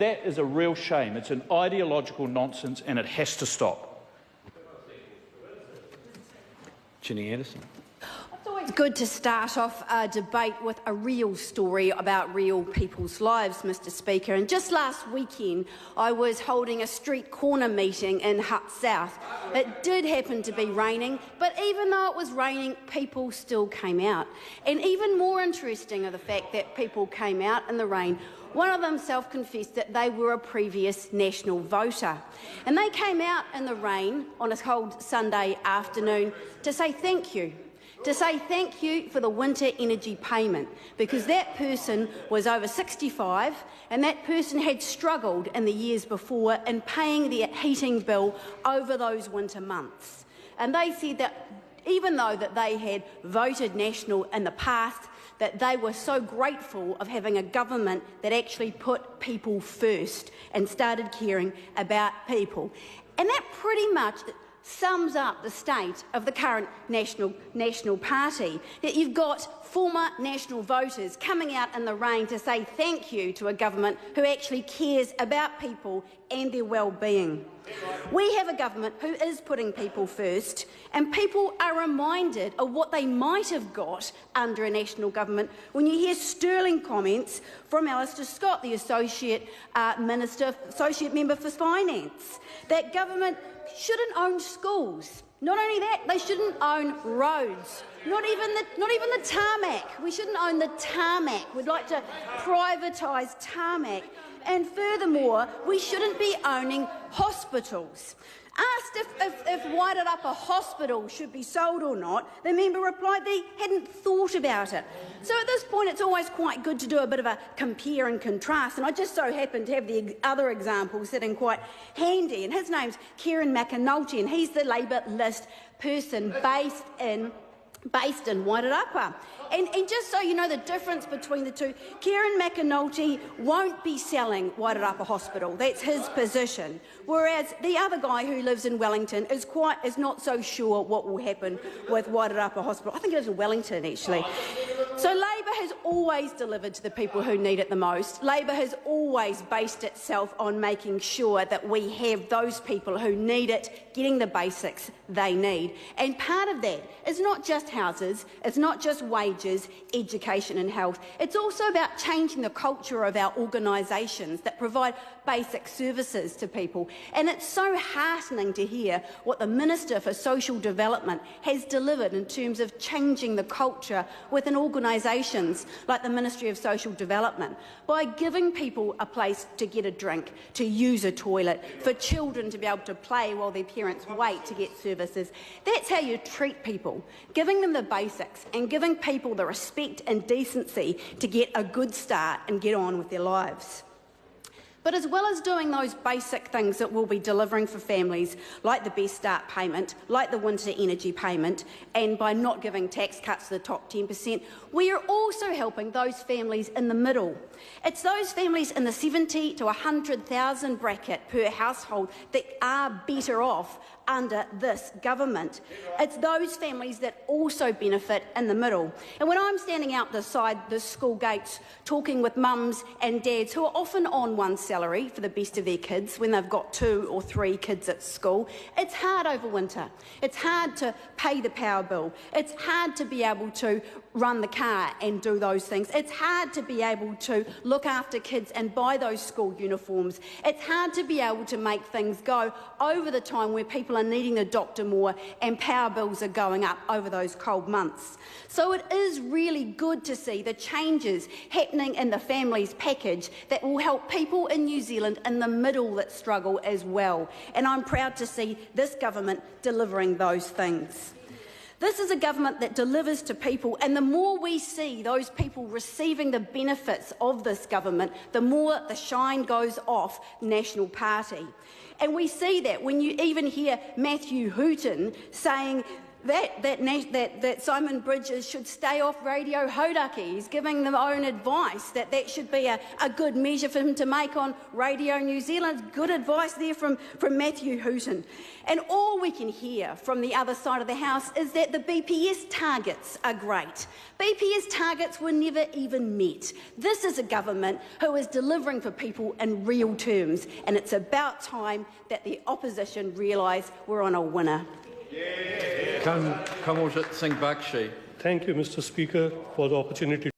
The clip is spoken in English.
That is a real shame. It's an ideological nonsense and it has to stop. Andersen. It's always good to start off a debate with a real story about real people's lives, Mr Speaker. And just last weekend, I was holding a street corner meeting in Hutt South. It did happen to be raining, but even though it was raining, people still came out. And even more interesting are the fact that people came out in the rain. One of them self-confessed that they were a previous National voter. And they came out in the rain on a cold Sunday afternoon to say thank you. To say thank you for the winter energy payment, because that person was over 65 and that person had struggled in the years before in paying their heating bill over those winter months. And they said that even though that they had voted National in the past, that they were so grateful of having a government that actually put people first and started caring about people. And that pretty much sums up the state of the current National Party, that you've got former National voters coming out in the rain to say thank you to a government who actually cares about people and their well-being. We have a government who is putting people first, and people are reminded of what they might have got under a National government when you hear sterling comments from Alistair Scott, the Associate Member for Finance, that government shouldn't own schools. Not only that, they shouldn't own roads. Not even the tarmac. We shouldn't own the tarmac. We'd like to privatise tarmac. And furthermore, we shouldn't be owning hospitals. Asked if Wairarapa Hospital should be sold or not, the member replied they hadn't thought about it. So at this point, it's always quite good to do a bit of a compare and contrast, and I just so happen to have the other example sitting quite handy, and his name's Kieran McAnulty, and he's the Labour list person based in Wairarapa. And just so you know the difference between the two, Kieran McAnulty won't be selling Wairarapa Hospital. That's his position. Whereas the other guy who lives in Wellington is not so sure what will happen with Wairarapa Hospital. I think he lives in Wellington, actually. So Labour has always delivered to the people who need it the most. Labour has always based itself on making sure that we have those people who need it, getting the basics they need. And part of that is not just houses, it's not just wages, education and health. It's also about changing the culture of our organisations that provide basic services to people. And it's so heartening to hear what the Minister for Social Development has delivered in terms of changing the culture within organisations like the Ministry of Social Development by giving people a place to get a drink, to use a toilet, for children to be able to play while their parents wait to get services. That's how you treat people, giving them the basics and giving people the respect and decency to get a good start and get on with their lives. But as well as doing those basic things that we'll be delivering for families, like the Best Start payment, like the winter energy payment, and by not giving tax cuts to the top 10%, we are also helping those families in the middle. It's those families in the 70 to 100,000 bracket per household that are better off under this government. It's those families that also benefit in the middle. And when I'm standing out beside the school gates talking with mums and dads who are often on one salary for the best of their kids when they've got 2 or 3 kids at school, it's hard over winter. It's hard to pay the power bill. It's hard to be able to run the car and do those things. It's hard to be able to look after kids and buy those school uniforms. It's hard to be able to make things go over the time where people are needing the doctor more and power bills are going up over those cold months. So it is really good to see the changes happening in the families package that will help people in New Zealand in the middle that struggle as well. And I'm proud to see this government delivering those things. This is a government that delivers to people, and the more we see those people receiving the benefits of this government, the more the shine goes off National Party. And we see that when you even hear Matthew Hooton saying that Simon Bridges should stay off Radio Hodaki. He's giving their own advice that should be a good measure for him to make on Radio New Zealand. Good advice there from Matthew Hooton. And all we can hear from the other side of the House is that the BPS targets are great. BPS targets were never even met. This is a government who is delivering for people in real terms, and it's about time that the opposition realise we're on a winner. Kamaljit Singh Bakshi. Thank you, Mr. Speaker, for the opportunity